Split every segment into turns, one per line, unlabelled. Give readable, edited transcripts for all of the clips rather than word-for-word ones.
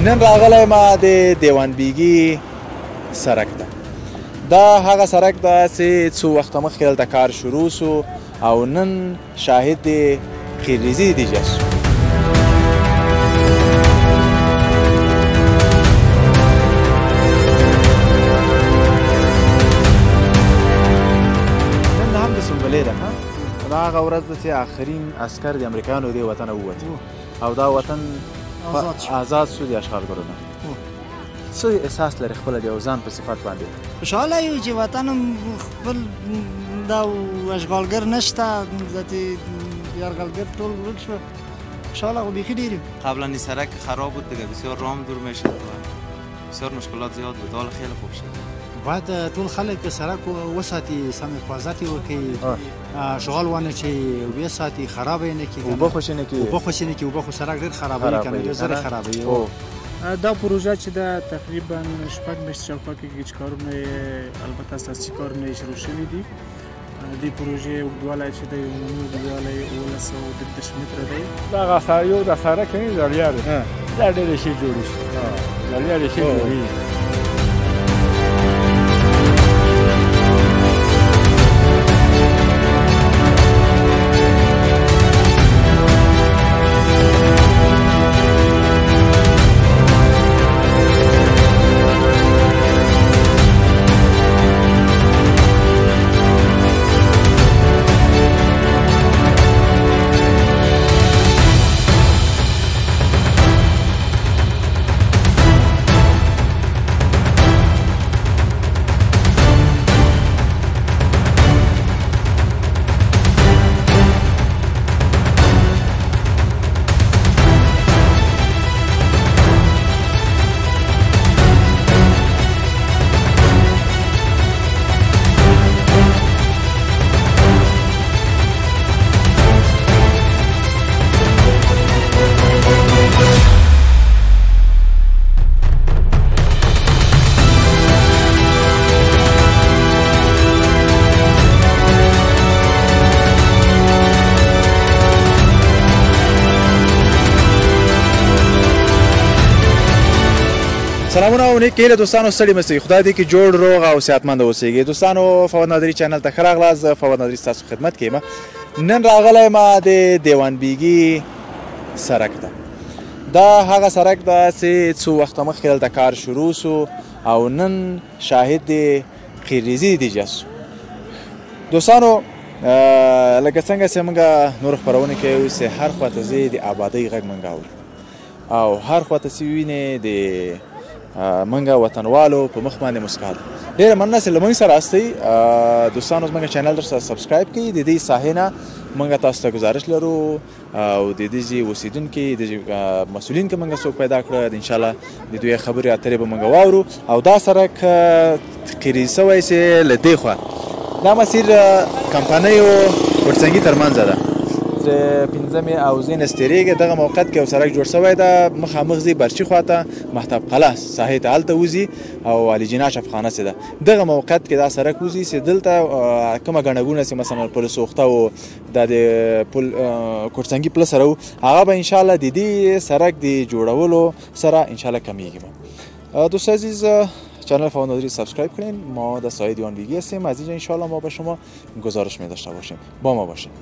نن راغلی ما د دیوان بیګي سړک ته. دا هغه سړک ده چې څو وخته مخکې دلته کار شروع سو او نن شاهد د قیریزي نتیجه سو. نن هم د سنبلې ده دا هغه ورځ ده چې آخرین عسکر د امریکایانو دې وطنه ووتي او دا وطن آزاد شو د اشغالګرو نه. څه احساس لري خپله د یو ځان په صفت باندې؟
خوشحاله یو چې وطن خپل دا اشغالګر نشته، یرغلگر ټول ورک شو. خوشحاله خو بیخی ډېر یو.
قبلا این سرک خراب بود دیگه، بسیار رام دور میشد و بسیار مشکلات زیاد بود. حالا خیلی خوب شد.
باید ټول خلک سرک وساتي، سم حفاظت یې وکړي، شغال ونه چې وساتي، خراب یې نه کړي،
اوبه خوشې نه کړي.
اوبه خو سرک ډېر خرابوي که نه، ډېر زر یې خرابوي.
دا پروژه چې ده تقریبا شپږ میاشتې شاوخوا کېږي چې کارونه یې البته اساسي کارونه یې شروع شوي دي. دې پروژې اوږدوالی چې دی عمومي اوږدوالی 1810 متره دی.
دغه یو د سړک نه لړیا دی، دا ډېرې ښې جوړې شي، لړیا ډېرې ښې جوړېږي.
سلامونه او نیک هیله دوستانو، ستړي مه شئ. خدای دې کې جوړ روغ او صحتمند اوسئ. دوستانو فواد نادري چینل ته ښه راغلاست. زه فواد نادري ستاسو خدمت کې یم. نن راغلی ما د دیوان بیګي سړک ته. دا هغه سړک ده چې څو وخته مخکې دلته کار شروع سو او نن شاهد د قیریزي نتیجه سو. دوستانو لکه څنګه چې موږ نور خپرونې کوو چې هر خواته ځې د آبادۍ غږ موږ اورو او هر خواته چې وینې د منګه وطنوالو په مخ باندې مسکا ده. ډېره مننه چې له موږ سره استئ. دوستانو زموږ چینل درسره سبسکرایب کړئ. د دې ساحې نه موږ تاسو ته ګزارش لرو او د دې ځای اوسېدونکي د مسؤلین که موږ څوک پیدا کړه انشاءالله د دوی خبرې اترې به موږ واورو. او دا سړک قیریز سوی چې له دې خوا دا مسیر کمپنیو ورڅنګي ترمنځ ده چې پنځمې او ځینې ستېرېږي. دغه موقعیت کې یو سړک جوړ شوی ده، مخامخ ځي برچي خواته مهتاب قلعه ساحې ته، هلته وځي او علي جناح شفخانه چې ده دغه موقعیت کې دا سړک وځي چې دلته کومه ګڼه ګوڼه چې مثلا پل سوخته و دا د پل کورڅنګي پله سره و هغه به انشاءالله د دې سړک د جوړولو سره انشاءالله کمیږي. دوست عزیز چنل فواد نادری سابسکرایب کنین. ما در سایه دیوان بیگی هستیم. از اینجا انشاءالله ما به شما گزارش می داشته باشیم. با ما باشید.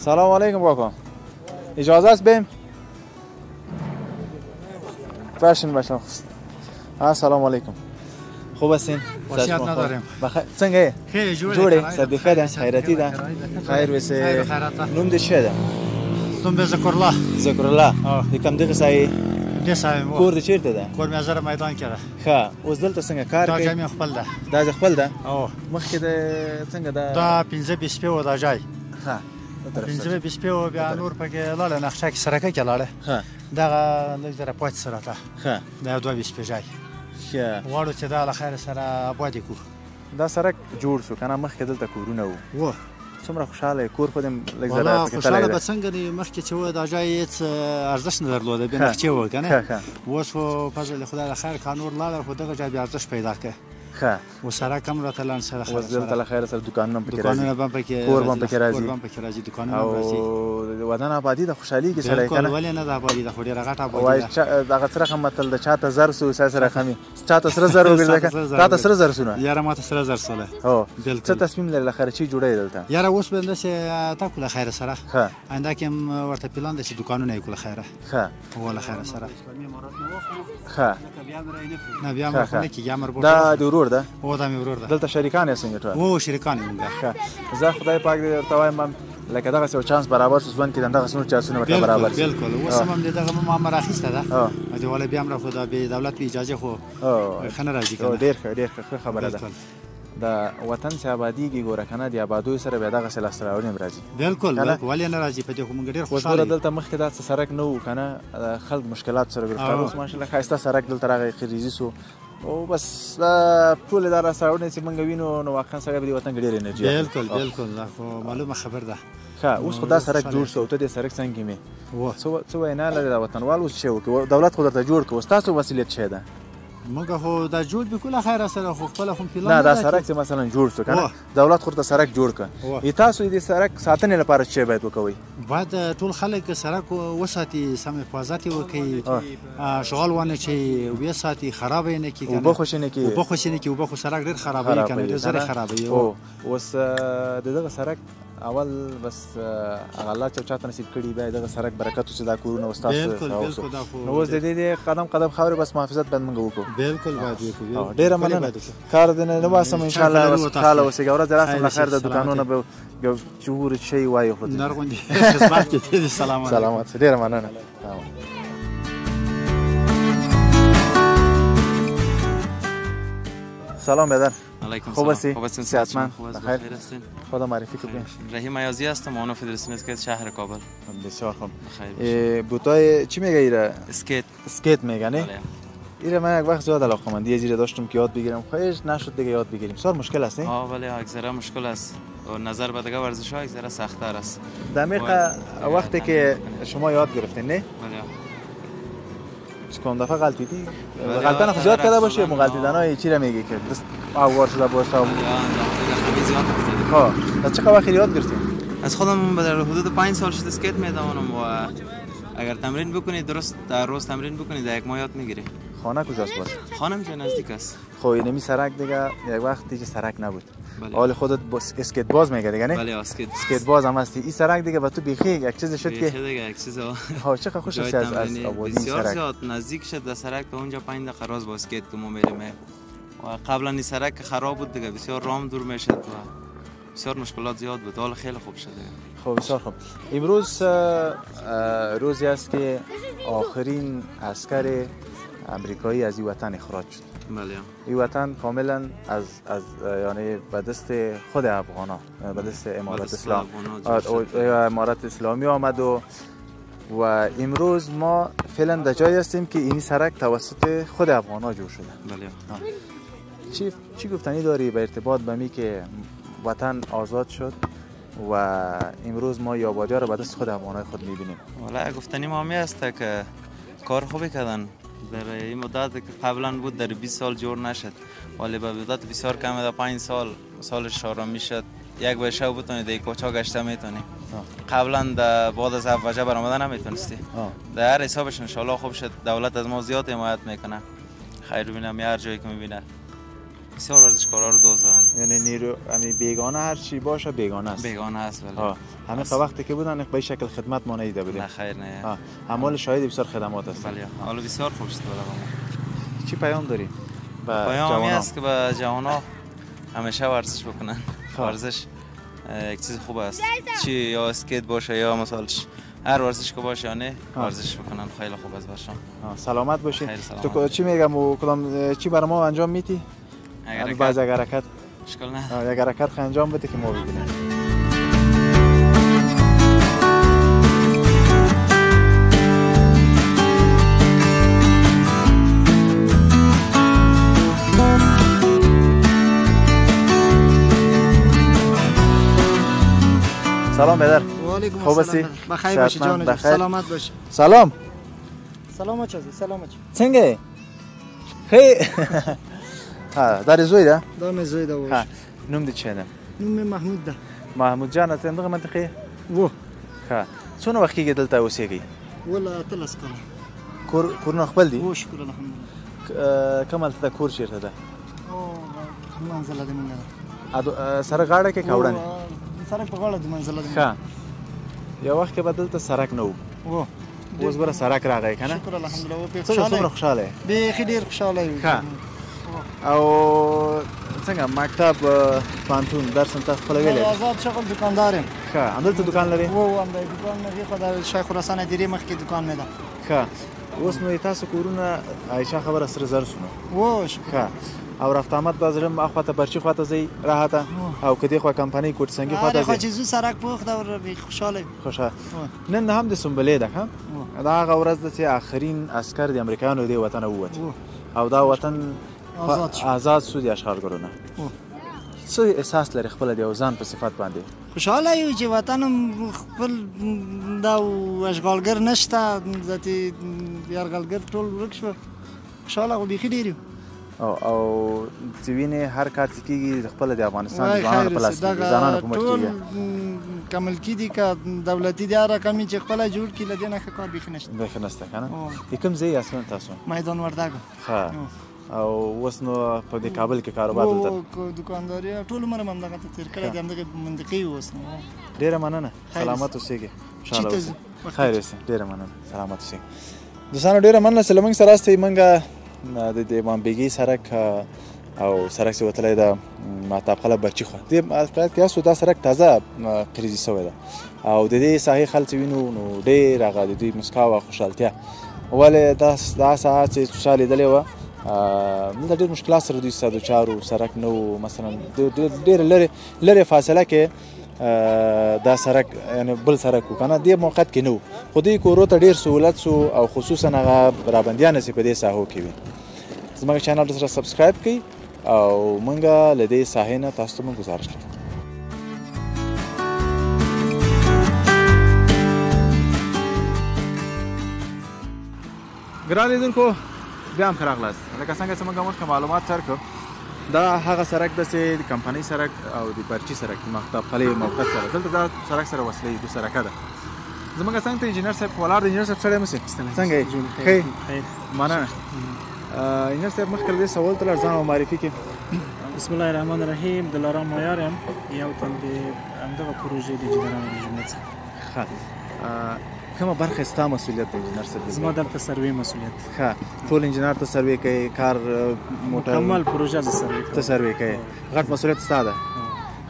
سلام علیکم کاکا، اجازه است بریم؟ فرشین باشم. سلام علیکم، خوب هستین؟
وصیت نداریم.
بخیر. څنګه
خیلی
جوړه سر بخیر ده، خیراتی ده. خیر وسه. نوم دې څه ده؟
نوم دې ذکر الله.
ذکر الله. دې کوم دغه ځای؟
دې ځای مو.
کور دې چیرته ده؟
کور مې زره میدان کې ده.
ښه، اوس دلته څنګه کار کوي؟
دا ځای مې خپل ده.
دا خپل ده؟
او
مخکې د څنګه ده؟
دا 15 و دا ځای.
ښه.
15 و بیا نور پکې لاله نقشه کې سرکه کې لاله.
ښه.
دغه لږ زره پات سره ته.
ښه.
دا 22 ځای.
ښه.
واړو چې دا له خیر سره آباد کو.
دا سړک جوړ شو کنه، مخکې دلته کورونه وو. څومره خوشاله کور خو دې لږ
والله
زړه پکې
خوشاله
تللی
به
دی.
څنګه دی مخکې چې و دا ځای هېڅ ارزښت نه درلوده بېنقچې و که نه اوس خو فضل خدای د خیر کا نور لاړل خو دغه ځای بیا ارزښت پیدا کړی
ښه
و سړک هم راته لاند سره
اوس دلته له خیره سره دوکانونه هم پکې
دوکانونه
راځي
به هم پکې
کور به هم پکې راځي.
کور به هم پکې راځي دوکانونه هم راځي
او د وطن آبادي د خوشحالي کې سړی که
بالکل
نه
ولې نه ده آبادي ده خو ډېره غټه آبادي
وایي
ده
دغه څه رقم متل د چاته زر سو سا سره خمي چاته سره زر وګرځي که تاته سره زر سونه
یاره ماته سره زر سوله
هو
بالکل.
څه تصمیم لري له خرچي جوړی دلته
یاره اوس به همداسې تکو له خیره سره
ښه
آینده کې هم ورته پلان دی چې دوکانونه یې کړو له خیره
ښه
هو له خیره سره
ښه
نه بیا
ښه،
امر
ښه.
خو نه کېږي امر به
دا د ورور ده
هو دا مې ورور ده
دلته شریکان یې څنګه ټول
او شریکان یې مونږ
ښه زه خدای پاک دې ورته وایم لکه دغسې یو چانس برابر شو ژوند کې دغسې نور چانسونه ورته برابر
بالکل
شي
بالکل اوس هم همدې دغه مامر اخیسته ده
اه.
دې والا بیا هم را خو دا بې دولت په اجازه خو
او
ښه نه راځي که نه
ډېر ښه ډېر ښه خبره ده
بالکل
د وطن چې آبادیږي ګوره که نه د آبادیو سره بیا دغسې لاسته راوړنې هم راځي
بالکل
که نه؟
بالکل ولې نه راځي په دې خو مونږ ډېر
اوس
خوشحاله
ګوره
یو.
دلته مخکې دا څه سړک نه و که نه خلک مشکلات سره ګرفتار
اه.
اوس ماشاءالله ښایسته سړک دلته راغی خریزي سو او بس دا ټولې دا لاسته راوړنې چې موږ وینو نو واقعا سړی به د وطن کې ډېر انرژي اخلي.
بالکل بالکل دا خو معلومه خبر ده
ښه اوس خو دا سړک جوړ شو او ته دې سړک څنګه مې
و
څه وینا لري دا وطنوال اوس څه وکړي دولت خو درته جوړ کړو ستاسو وسیلت څه ده
مونږ خو دا جوړ به کوله خیره سره خو خپله خو پلان
نه دا
ده
سړک
چې-
چې مثلا جوړ شو که نه
واه.
دولت خو درته سړک جوړ کړه
واه.
تاسو دې سړک ساتنې لپاره څه باید وکوئ
باید ټول خلک سړک وساتي سم حفاظت یې وکړي شغال ونه چې ویې ساتي خراب یې نه کړي
اوبه خوشې نه کړي
اوبه خوشې نه کړي اوبه خو سړک ډېر خرابوي که نه ډېر زر خرابوي
او اوس د دغه سړک اول بس هغه الله چې چاته نصیب کړي بیا دغه سړک برکت چې دا کورونه وستاسو
بالکل بالکل دا خو
نو اوس د دې قدم قدم خاورې بس محافظت باید موږ وکړو
بالکل باید وکړو
ډیره مننه کار دې نه واسم ان شاء الله بس خاله اوسېږي ورځ راسم له خیر د دوکانونو به یو جوړ شي وایي خو
نرغوندي خدمت کې دې سلام
سلامات ډیره مننه سلام بدر
علیکم
خوب
سلام.
هستی؟
هستین؟
صحتمند؟
خوب هست؟
بخیر؟
بخیر هستین؟
خدا معرفی کنید
رحیم ایازی هستم معاون فدراسیون اسکیت شهر کابل.
بسیار خوب
بخیر
بوتای چی میگه ایره؟
اسکیت.
اسکیت میگه نه؟
بله.
ایره من یک وقت زیاد علاقه‌مندی از ایره داشتم که یاد بگیرم خواهش نشد دیگه یاد بگیریم بسیار مشکل است نه؟
بله یک ذره مشکل است و نظر به دیگه ورزش ها یک ذره سخت‌تر است.
دقیقاً وقتی که شما یاد گرفتین نه؟
بله.
چون دفعه غلطیدی؟ غلطان خود زیاد کرده باشی غلطیدنای چی را میگی که دست آوار شده باشه و
زیاد کردم.
ها از چه وقتی یاد گرفتین؟
از خودم در حدود 5 سال شده اسکیت میدوانم و اگر تمرین بکنی درست در روز تمرین بکنی در یک ماه یاد میگیری.
خانه کجاست باز؟
خانم اینجا نزدیک است.
خب اینمی سرک دیگه یک وقتی که سرک نبود.
بله.
حال خودت اسکیت باز میگه دیگه نه؟
بله اسکیت.
اسکیت باز هم هستی. این سرک دیگه با تو بیخی یک چیز شد که
دیگه یک چیز
ها چقدر خوش است از آبادی
بسیار
سرک.
زیاد نزدیک شد در سرک تا اونجا 5 دقیقه راز با اسکیت که ما میریم و قبلا این سرک خراب بود دیگه بسیار رام دور میشد و بسیار مشکلات زیاد بود حالا خیلی خوب شده.
خب بسیار خوب. امروز روزی است که آخرین عسکر امریکایی از این وطن اخراج شد.
بله.
این وطن کاملا از یعنی به دست خود افغانا به دست امارت اسلام امارت اسلامی آمد و امروز ما فعلا در جایی هستیم که این سرک توسط خود افغانا جور شده.
بله.
چی گفتنی داری به ارتباط به می که وطن آزاد شد و امروز ما آبادی‌ها را به دست خود افغانای خود می‌بینیم؟
والا گفتنی ما می است که کار خوبی کردن در این مدت که قبلا بود در 20 سال جور نشد ولی به مدت بسیار کم در 5 سال سالش آرام میشد یک به شو بتونی در کوچا گشته میتونی قبلا در بعد از وجه برآمدن نمیتونستی در هر حسابش ان شاء الله خوب شد دولت از ما زیاد حمایت میکنه خیر ببینم هر جایی که میبینه بسیار ورزشکارا رو دوست دارن
یعنی نیرو همین بیگانه هر چی باشه بیگانه است
بیگانه است ولی
همه تا وقتی که بودن به شکل خدمت ما ندیده بودیم
نه خیر نه
همال شاهد بسیار خدمات است
بله حالا بسیار خوب شد برام
چی پیام داری
پیام این است که به جوانان همیشه ورزش بکنن ورزش یک چیز خوب است چی یا اسکیت باشه یا مثلا هر ورزش که باشه نه ورزش بکنن خیلی خوب است برشان
سلامت باشی تو چی میگم و کدام چی برای ما انجام میدی بعضی اگر حرکت
اشکال نه
یک حرکت انجام بده که ما ببینیم سلام بدر.
وعلیکم
خوب
السلام.
هستی؟
بخیر باشی
صحتمند،
جان.
بخیر.
سلامت باشی.
سلام.
سلام چه؟ سلام چه؟
څنګه خی ها دا زوی ده
دا مې زوی ده.
ها نوم دې چا ده؟
نوم مې محمود ده.
محمود جان ته دغه منطقه
و
ها څونه وخت کېږي دلته اوسېږي؟
ولا تلس کړه.
کورونه خپل دي؟
و شکر الحمدلله.
کوم هلته کور چېرته ده؟
او منزله دې مونږ ده.
سره غاړه کې کاوړنې
سړک په غاړه دې منزله دې.
ښه یو وخت کې به دلته سړک نه و
و
اوس ګوره سړک راغی که نه؟
شکر الحمدلله. و پې
څومره خوشحاله یې؟
بیخي ډېر خوشحاله یم.
ښه او څنګه مکتب پوهنتون درس هم تاسو خپله ویلی؟
آزاد شغل دکاندار یم.
ښه همدلته دوکان لرې؟
و همدا دوکان مې خو د شیخ الحسن ادیرې مخکې دوکان مې ده.
ښه اوس نو تاسو کورونه عایشه خبره سره زر شنو
و شکر.
ښه او رفت آمد به زړه اخواته برچي خواته ځئ راحته او که دې خوا کمپنۍ کوټسنګي خواته
خو
ځئ
چې زو سړک پوخ ده او بیخي خوشحاله یم.
خوشحال نن هم د سنبلې ده ښه دا هغه ورځ ده چې آخرین عسکر د امریکایانو دې وطنه ووت او دا وطن آزاد شو د اشغالګرو نه. څه احساس لري خپله د یو ځان په صفت باندې؟
خوشحاله یو چې وطن خپل دا اشغالګر نشته ذاتي یرغلګر ټول ورک شو. خوشحاله خو بیخي ډېر یو.
او چې وینې هر کار چې کېږي د خپله د افغانستان ځوانانو په لاس کې ځوانانو په مټ کېږي.
کمل کېدي که دولتي دی هر رقم چې خپله جوړ کړي له دې نه ښه کار بیخي نشته.
بیخي نشته که نه؟ د کوم ځای یاست تاسو؟
میدان وردګو.
ښه او اوس نو په دې کابل کې کاروبار دلته
دوکانداري ټول عمر هم همدغه ته تېر کړی دی. همدغه منطقې اوس نو
ډېره مننه. سلامت اوسېږئ. خوشحاله اوسئ. خیر اوسئ. ډېره مننه. سلامت اوسئ. دوستانو ډېره مننه چې له موږ سره یاستئ. موږ د امام بیګي سړک او سړک چې وتلی ده مهتاب خلا برچي خوا دې حقیقت کې یاستو دا سړک تازه قریزي سوی ده او د دې ساحې خلک چې وینو نو ډېر هغه د دوی مسکا او خوشحالتیا ولې دا ساحه چې چا لیدلې وه دلته ډېر مشکلات سره دوی سره دوچار وو. سړک نه و مثلا ډېر لرې فاصله کې دا سړک یعنې بل سړک و که نه دې موقعیت کې نه و خو دوی کورو ته ډېر سهولت سو او خصوصا هغه رابندیان چې په دې ساحو کې وي. زموږ چینل سره سبسکرایب کړئ او موږ له دې ساحې نه تاسو ته موږ ګزارش کوو. ګران لیدونکو بیا هم ښه راغلاست. لکه څنګه چې موږ مخکې معلومات ورکړو دا هغه سړک ده چې د کمپنۍ سړک او د برچي سړک د مهتاب خلې موقعیت سره دلته دا سړک سره وصلوي دو سړکه ده. زموږ څنګ ته انجینر صاحب ولاړ دی. انجینر صاحب سړی مسئ څنګه یې؟ ښه مننه. انجینر صاحب مخکې له دې سوال ته ځان معرفي کړي.
بسم الله الرحمن الرحیم. دلارام معیار یم یو تن د همدغه پروژې د انجینرانو منجمد څخه.
ښه کومه برخه ستا مسؤلیت دی انجینر صاحب؟
زما دلته سروې مسؤلیت.
ښه ټول انجینر ته سروې کوي کار موټر
مکمل پروژه زه سروې کوم.
ته سروې کوي غټ مسؤلیت ستا ده.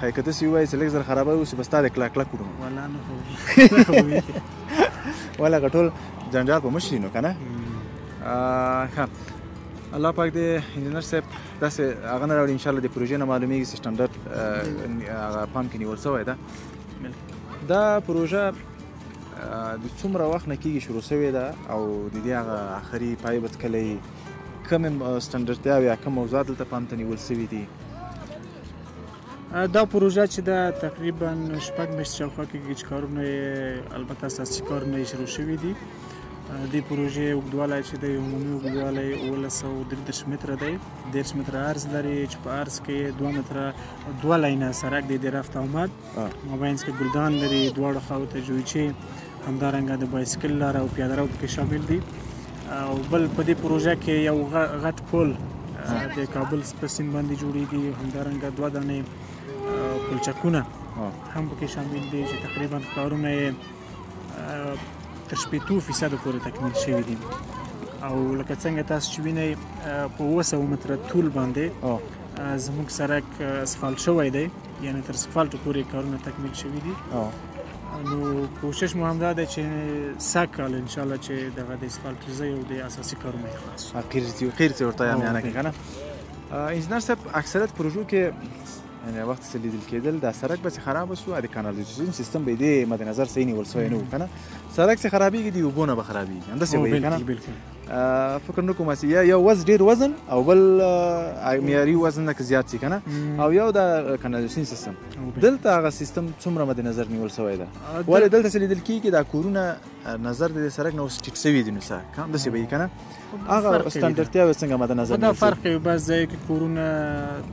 ښه که داسې ووایې چې لږ زر خرابه اوسي به ستا د کلک کلک کړو.
والله نه
ولې هغه ټول جنجال په مشري نو که نه؟ ښه الله پاک دې انجینر صاحب داسې هغه نه راوړي انشاءالله د پروژې نه معلومیږي چې سټنډرډ هغه پام کې نیول سوی ده. دا پروژه د څومره وخت نه کېږي شروع سوې ده او د دې هغه آخري پای به کله کومې سټنډرډتیاوې یا کوم موضوعات دلته پام ته نیول سوي دي؟
دا پروژه چې ده تقریبا 6 میاشتې شاوخوا کېږي چې کارونه یې البته اساسي کارونه یې شروع شوي دي. دې پروژې اوږدوالی چې دی عمومي اوږدوالی 1933 متره دی. 30 متره عرض لري چې په عرض کې 2 متره 2 لاینه سړک دی د رفت آمد. مابینځ کې ګلدان لري دواړو خواو ته جویچې همدارنګه د بایسکل لاره او پیاده رو پکې شامل دي. او بل په دې پروژه کې یو غټ پل د کابل په سیند باندې جوړیږي. همدارنګه 2 دانې پلچکونه هم پکې شامل دي چې تقریبا کارونه یې تر 80% پورې تکمیل شوي دي. او لکه څنګه تاسو چې وینئ په 900 متره طول باندې زموږ سړک اسفالټ شوی دی یعنې تر اسفالټو پورې کارونه تکمیل شوي دي. نو کوشش مو همدا ده چې سږ کال انشاءالله چې دغه د اسفالټیزۍ او د اساسي کارونه یې خلاص شي.
خیر چې ورته یعنې کې که نه انجینر صاحب اکثریت پروژو کې یعنې وخت چې لیدل کېدل دا سړک به چې خرابه سو د کانالیزاسیون سیستم به یې دې مد نظر صحیح نیول سوی نه و که نه. سړک چې خرابېږي د اوبو نه به خرابېږي همداسې به یې که نه؟ فکر نه کوم چې یو ډیر وزن او بل معیاري وزن که زیات شي کنه او یو د کانالیزاسیون سیستم دلته هغه سیستم څومره مد نظر نیول شوی ده ولې دلته چې لیدل کېږي دا کورونه نظر د سړک نه اوس ټیټ شوي دي نو څه کم داسې به وي که نه هغه ستاندرتیاوې څنګه مد نظر
دا فرق یو بعض ځای کې کورونه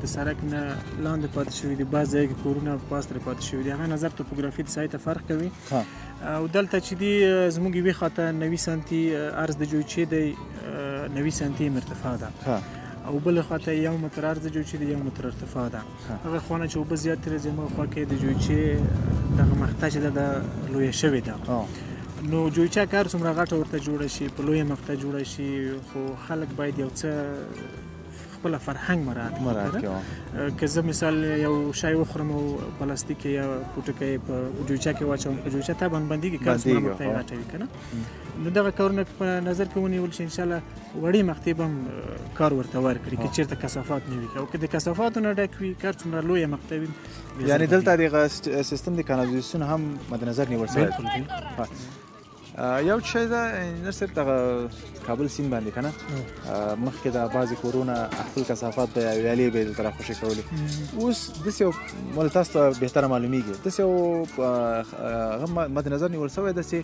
د سړک نه لاندې پاتې شوي دي بعض ځای کې کورونه پاس ترې پاتې شوي دي هغه نظر توپوګرافي د ځای ته فرق کوي او دلته چې دي زموږ یوې خواته 90 سانتي عرض د جویچې دی 90 سانتي ارتفاع ده او بل خواته 1 متر عرض د جویچې دی 1 متر ارتفاع ده هغه خونه چې اوبه زیات ترې زموږ خوا کې د جویچې دغه مقطع چې ده لویه شوې ده نو جویچه کار څومره غټه ورته جوړه شي په لویه مقطع جوړه شي خو خلک باید یو څه خپل فرهنګ مراعات کړي که زه مثال یو شای وخورم او پلاستیک یا پوټکی په جویچه کې واچوم په جویچه ته باندې کار څومره مقطع غټه وي کنه نو دغه کارونه په نظر کې ونیول شي ان شاء الله وړي مقطع به کار ورته ورکړي چې چیرته کثافات نه وي او که د کثافاتو نه ډک وي کار څومره لویه مقطع وي
یعنی دلته دغه سیستم د کانالیزاسیون هم مد نظر نیول شوی یو شی دا انجینر صاحب دغه کابل سیند باندې کنه مخکې د بعضې کورونه خپل کثافات د ویالې به دلته راخوشي کولې اوس داسې یو مل تاسو ته بهتره معلومیږي داسې یو هغه مد نظر نیول شوی ده چې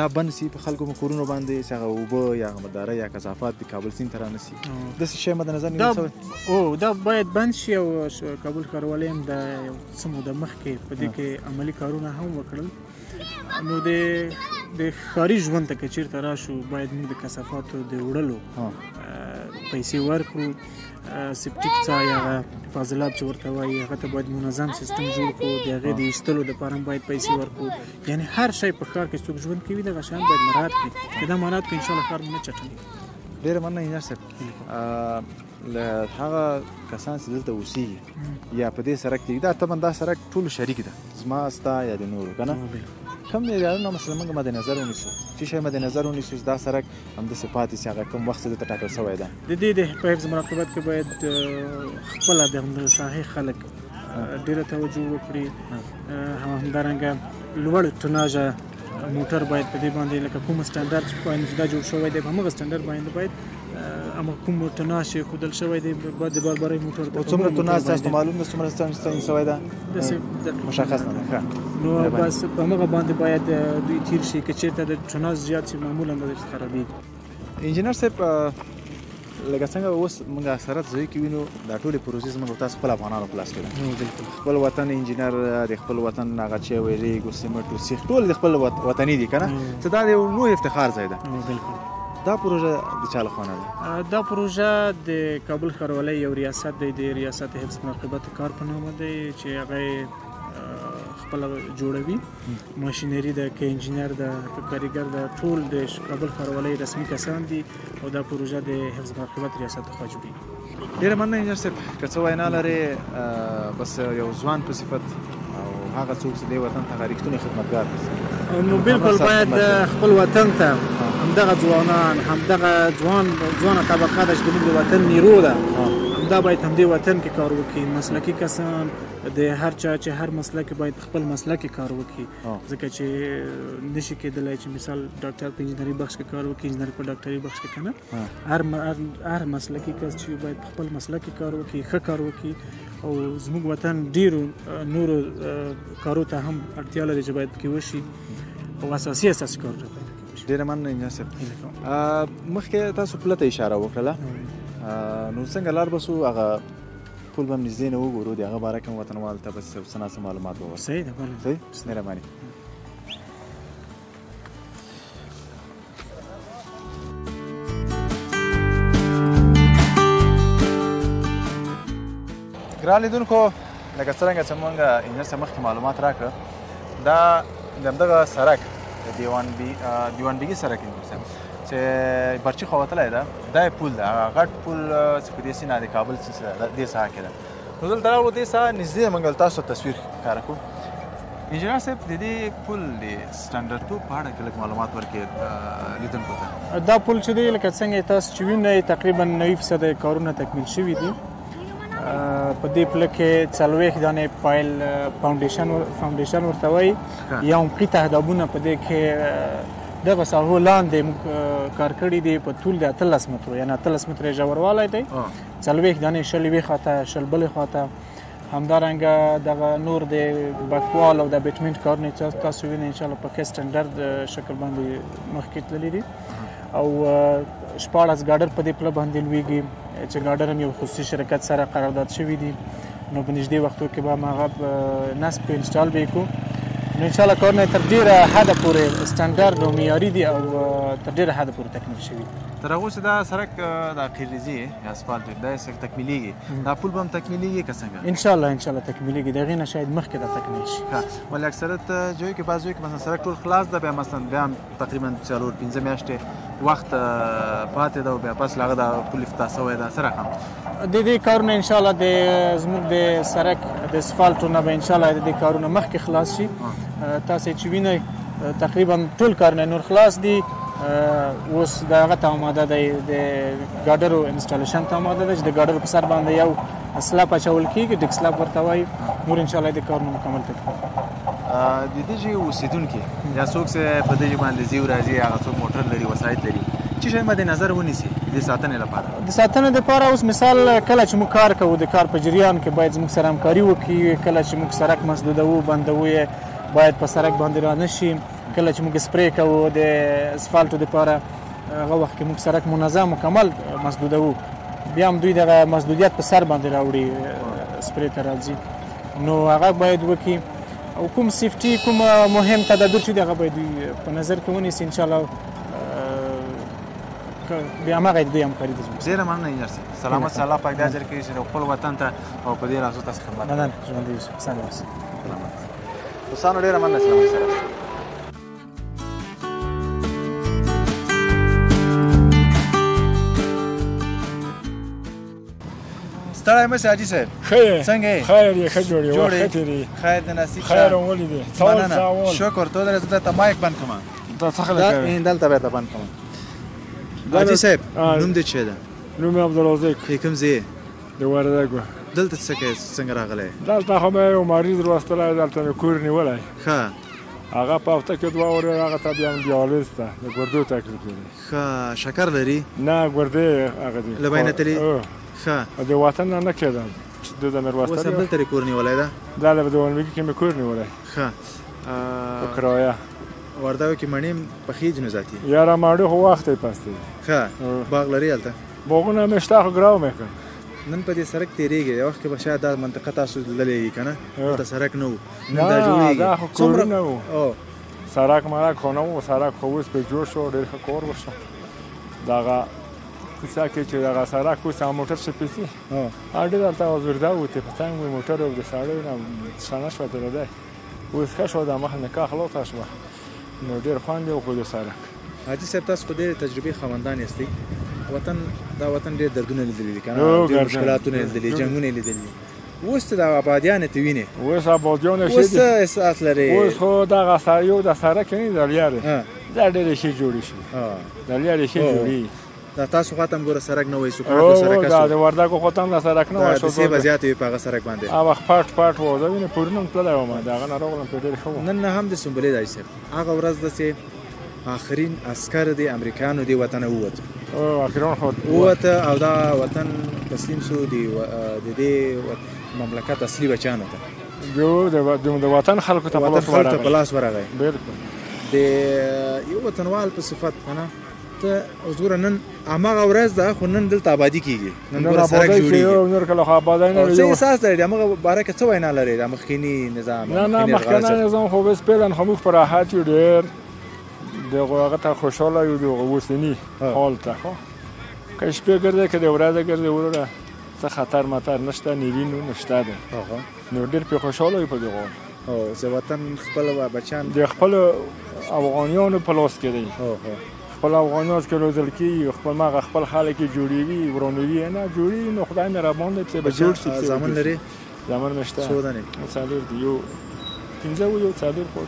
دا بند سي په خلکو کورونو باندې چې هغه اوبه یا مداره یا کثافات د کابل سیند ته رانسي داسې شی مد نظر نیول شوی
او دا باید بند شي او کابل ښاروالۍ هم د یو څه موده مخکې په دې کې عملي کارونه هم وکړل نو د ښاري ژوند ته که چېرته راشو باید موږ د کثافاتو د وړلو پیسې ورکړو سپټیک ځای هغه فاضلاب چې ورته وایي هغه ته باید منظم سیستم جوړ کړو د هغې د ایستلو دپاره هم باید پیسې ورکړو یعنې هر شی په ښار کې څوک ژوند کوي دغه شیان باید مراعات کړي که دا مراعات کړي انشاءالله ښار مو نه چټلېږي
ډېره مننه انجینر صاحب له هغه کسان چې دلته اوسېږي یا په دې سړک کې دا طبعا دا سړک ټولو شریک ده زما ستا یا د نورو که نه کوم معیارونه مثلا موږ مد نظر ونیسو چې شی مد نظر ونیسو چې دا سړک همداسې پاتې شي هغه کوم وخت دلته ټاکل شوی ده
د دې د په حفظ مراقبت کې باید خپله د همدغه ساحې خلک ډېره توجه وکړي همدارنګه لوړ ټناژه موټر باید په دې باندې لکه کوم سټنډرډ باندې دا جوړ شوی دی په همغه سټنډرډ باندې باید اما کوم ټناژ چې ښودل شوی دی باید د باربرۍ موټر
او څومره ټناژ تاسو ته معلوم ده څومره سټنډ شوی ده مشخص نه ده
نو بس په همغه باندې باید دوی تیر شي که چېرته د ټناژ زیات شي معمولا به خرابېږي
انجینر صاحب لکه څنګه اوس موږ اکثرت ځای کې وینو دا ټولې پروسې زموږ تاسو خپل افغانانو په لاس کې ده خپل وطن انجینر د خپل وطن هغه چې ویریږو سیمټ او سیخ ټول د خپل وطني دي که نه چې دا یو لوی افتخار ځای ده دا پروژه د چا لخوا نه ده
دا پروژه د کابل ښاروالۍ یو ریاست دی د ریاست حفظ مراقبت کار په نامه دی چې هغه خپل جوړوي ماشینری ده که انجینر ده که کاریګر ده ټول د کابل ښاروالۍ رسمي کسان دي او دا پروژه د حفظ مراقبت ریاست لخوا جوړېږي
ډېره مننه انجینر صاحب که څه وینا لرې بس یو ځوان په صفت او هغه څوک چې د وطن ته رښتونی خدمتګار
نو بالکل باید خپل وطن ته همدغه ځوانان همدغه ځوانه طبقه ده چې زموږ د وطن نیرو ده همدا باید همدې وطن کې کار وکړي مسلکي کسان د هر چا چې هر مسلک باید خپل مسلک کې کار وکړي ځکه چې نشي کېدلی چې مثال ډاکټر په انجینري بخش کې کار وکړي انجینر په ډاکټري بخش کې کنه هر مسلکي کس چې باید خپل مسلک کې کار وکړي ښه کار وکړي او زموږ وطن ډیرو نورو کارو ته هم اړتیا لري چې باید پکې وشي او اساسي کارونه باید وشي.
ډېره مننه انجینر صاحب مخکې تاسو پله ته اشاره وکړله نو څنګه لار به سو هغه پل به هم نږدې نه وګورو د هغه باره کې هم وطنوالو ته به څه ناڅه معلومات به ورکړو.
صحیح ده بله
صحیح مهرباني. ګران لیدونکو لکه څرنګه چې موږ انجینر صاحب مخکې معلومات راکړه دا د همدغه سړک د دیوان بیګي سړک چې برچي خوا وتلی ده دا یې پل ده هغه غټ پل چې په دې سیمه د کابل دې ساحه کې ده نو دلته راغلو دې ساحه نږدې موږ تاسو تصویر ښکاره کړو. انجینر صاحب د دې پل د سټنډرډتوب په اړه کې لږ معلومات ورکړي لیدونکو ته.
دا پل چې دی لکه څنګه تاسو چې وینئ تقریبا 90% کارونه تکمیل شوي دي. په دې پله کې 40 دانې پایل فاونډیشن ورته وایي یا عمقي تهدابونه په دې کې دغه ساحو لاندې موږ کار کړي دي په طول د 18 مترو یعنې 18 متره ژوروالی دی 40 دانې 20 یوې خواته 20 بلې خواته همدارنګه دغه نور د بکوال او د بیټمنټ کارونه چې تاسو وینئ انشاءالله په ښه سټنډرډ شکل باندې مخکې تللي دي او 14 ګاډر په دې پله باندې لویږي چې ګاډر هم یو خصوصي شرکت سره قرارداد شوي دي نو په نږدې وختو کې به هغه نصب په انسټال به یې کړو نو انشاءالله کارونه تر ډېره حده پورې سټنډرډ او معیاري دي او تر ډېره حده پورې تکمیل شوي
تر هغه چې دا سړک د قیرنیزي یا اسفالټ دا سړک تکمیلیږي دا پل به هم تکمیلیږي که څنګه
انشاءالله تکمیلیږي د هغې نه شاید مخکې دا تکمیل شي
ولې اکثریت جوی کې بعض جوی کې مثلا سړک ټول خلاص ده بیا مثلا بیا هم تقریبا 4-5 میاشتې وخت پاتې ده او بیا پس له هغه دا پل افتتاح شوی ده څه رقم
د دې کارونه انشاءالله زموږ د سړک د اسفالټو نه به انشاءالله د دې کارونه مخکې خلاص شي تاسې چې وینئ تقریبا ټول کارونه نور خلاص دي اوس د هغه ته آماده دی د ګاډرو انسټالیشن ته آماده ده چې د ګاډرو په سر باندې یو سلاپ اچول کېږي ډیک سلاپ ورته وایي نور انشاءالله د کارونه مکمل
د دې ځای اوسېدونکي یا څوک چې په دې باندې ځي راځي هغه څوک موټر لري وسایط لري چې شی مد نظر ونیسي د ساتنې لپاره
د ساتنې لپاره اوس مثال کله چې موږ کار کوو د کار په جریان کې باید زموږ سره همکاري وکړي کله چې موږ سړک مسدودوو بندوو یې باید په سړک باندې را نشي کله چې موږ سپری کوو د اسفالټو دپاره هغه وخت کې موږ سړک منظم مکمل مسدودوو بیا هم دوی دغه مسدودیت په سر باندې راوړي سپری ته راځي نو هغه باید وکړي او کوم سیفټي کوم مهم تدابیر چې دي هغه باید په نظر کې ونیسي انشاءالله بیا هماغه دوی همکاري ده زموږ
ډېره مننه انجینر صاحب سلامت الله پاک دا اجر کړي چې د خپل وطن ته او په دې رازو تاسو خدمت
مننه ژوندي اوسئ سلام اوسئ
دوستانو ډېره مننه سلامت سره ستړی مه سې حاجي صاحب
ښه
څنګه یې
خیر یې ښه جوړ یې ښه تېرې
خیر د نصیب
خیر هم ولیدې
مننه شکر ته درې زه درته مایک بند کړم
دا څه خلک کوي
دلته به ته بند کړم حاجي صاحب نوم دې څه ده
نوم یې عبدالرزاق
کوم ځای
د وردګو
دلته څنګه راغلی
دلته خو مې یو مریض راوستلی دلته مې کور نیولی
ښه
هغه په هفته کې 2 ورځې هغه ته بیا هم دیالیز ته د ګردو تکلیف لري
ښه شکر لري
نه ګردې هغه دي
له بینه تلي ښه
د وطن نه کېدم د مې
اوس هم دلته یې کور نیولی ده
دا د ونبګي کې مې کور نیولی
ښه
په کرایه
وردګو کې مڼې پخې دي نو ذاتي
یاره ماڼۍ خو وخت یې پستی
ښه باغ لري هلته
باغونه مې شته خو ګراو مې کړ
نن په دې سړک تېرېږي یو وخت کې به شاید دا منطقه تاسو لیدلی که نه دلته سړک نه و نن دا جوړېږي
دا خو کورونه وو سړک مرک خو نه وو سړک خو اوس پرې جوړ شو ډېر ښه کور وشو دغه کوڅه کې چې دغه سړک اوس هغه موټر چې پیسي ډېر هلته وزرده وتې په څنګ وي موټر او د سړی نه شانه شوه تېرېدی اوس ښه شوه د مخ نکاح خلاصه شوه نو ډېر خوند یې وکړو د سړک
حاجي صاحب تاسو خو ډېرې تجربې خاوندان یاستئ دا وطن ډېر دردونه لیدلي دي که نه ډېر مشکلاتونه یې لیدلي جنګونه یې لیدلي اوس ته د آبادیانې ته وینې
اوس آبادیانې
اوس څه احساس لرې
اوس خو دغه یو د سړک نه د لارې دا ډېرې ښې جوړې شوې د لارې ښې جوړې
دا تاسو خواته هم ګوره سړک نه وایي سوکانو سړک
دا د وردګو خواته هم د سړک نه وای
دا پیسې به زیاتې وي په هغه سړک باندې
هغه پټ و زه وینې پورونه هم تللی وم د هغه نه راغلم پرې ډېر ښه و
نن هم د سنبلې حاجي صاحب هغه ورځ ده چې آخرین عسکر د امریکایانو دې وطنه ووته ووته او دا وطن تسلیم سو د دې مملکت اصلي بچیانو ته
د وطن خلکو ته
په لاس ورغی د یو وطنوال په صفت که نه ته اوس ګوره نن هماغه ورځ ده خو نن دلته آبادي کېږي نن ګوره سړک جوړېږي څه احساس لري د همغه باره کې څه وینا لرئ د مخکیني نظام
نه مخکینی نظام خو بس فعلا خو موږ په راحت یو ډېر دغه هغه ته خوشحاله یو د اوسني حال ته خو که شپې ګرځې که د ورځې ګرځې وروره څه خطر مطر نشته نیوینو نشته ده نو ډېر پرې خوشحاله یو په دغه
چې وطن خپل بچیان
د خپل افغانیانو په لاس کې دی خپل افغانیان چې روزل کېږي خپل مغه خپل خلک یې جوړوي ورانوي نه جوړي نو خدای مهربان دی چې به جوړ شي
زامن لري
زامن مشته
څو دانې
څلور دي یو 15 و یو څلور خو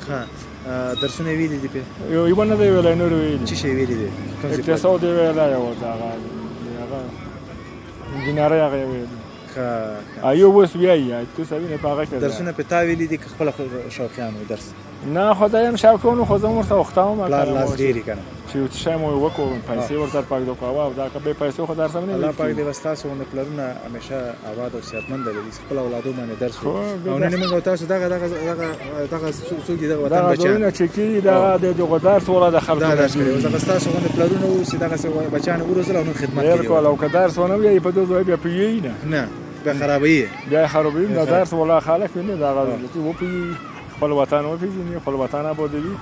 درسونه ویلي دي په
یو نه دی ویلی نور ویلي
څه شی ویلي دي
اقتصاد یې ویلی یو هغه انجینرۍ هغه یې ویلي یو اوس بیایي تو سوینه په هغه کې
درسونه په تا ویلي دي که خپله شوقیان و درس
نه خو دا یم شوقیانو خو زه هم ورته وخته وم
پلار لاس ډېر یې که نه
چې یو څه شی مو وکړو پیسې ورته پاک دوکاوه او دا که بې پیسو خو درس هم نه
الله پاک دې به ستاسو غوندې پلرونه همیشه آباد او صحتمنده لري خپل اولادو باندې درس وکړي او نن موږ او تاسو دغه څوک دي دغه وطن بچیان
دغه چې کېږي دغه درس وله د خلکو
دا درس کوي دغه ستاسو غوندې پلرونه اوسي دغسې بچیان وروزل او نن خدمت کوي
بالکل او که درس ونه ویایي په دې ځای بیا پوهېږي
نه بیا خرابوي
بیا خرابوي دا درس ولا خلک ویني دغه وپوهېږي خپل وطن وپېژني خپل وطن آبادوي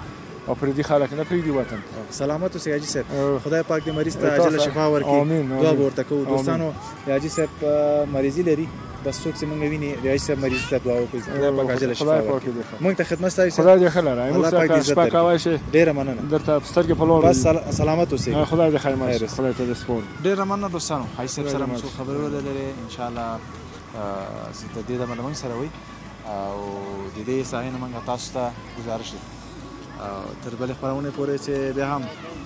او پردي خلک نه پرېږدي وطن
سلامت اوسئ حاجي صاحب خدای پاک دې مریض ته عاجله شفا ورکړي دعا به ورته کوو دوستانو حاجي صاحب مریضي لري بس څوک چې موږ ویني د حاجي صاحب مریض ته دعا وکړئ خدای پاک عاجله شفا ورکړي موږ ته خدمت ستاسو
خدای دې ښه لره
الله پاک دې عزت
درکړي
ډېره مننه
درته سترګې په لور
بس سلامت اوسئ
خدای دې خیر مشه خدای ته دې سپور
ډېره مننه دوستانو حاجي صاحب سره موږ خبرې ولرلې ان شاء الله د دې دمه موږ سره وي او د دې ساحې نه موږ تاسو ته ګزارش تر بلې خپرونې پورې چې بیا هم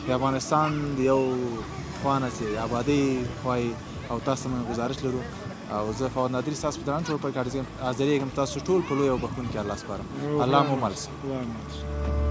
د افغانستان د یو خوا نه چې آبادۍ خوای او تاسو ته موږ گزارش لرو او زه فواد نادري ستاسو په درانه ټول پر حاضرېږم تاسو ټول په لوی او بخښونکي الله سپارم الله مو مل شه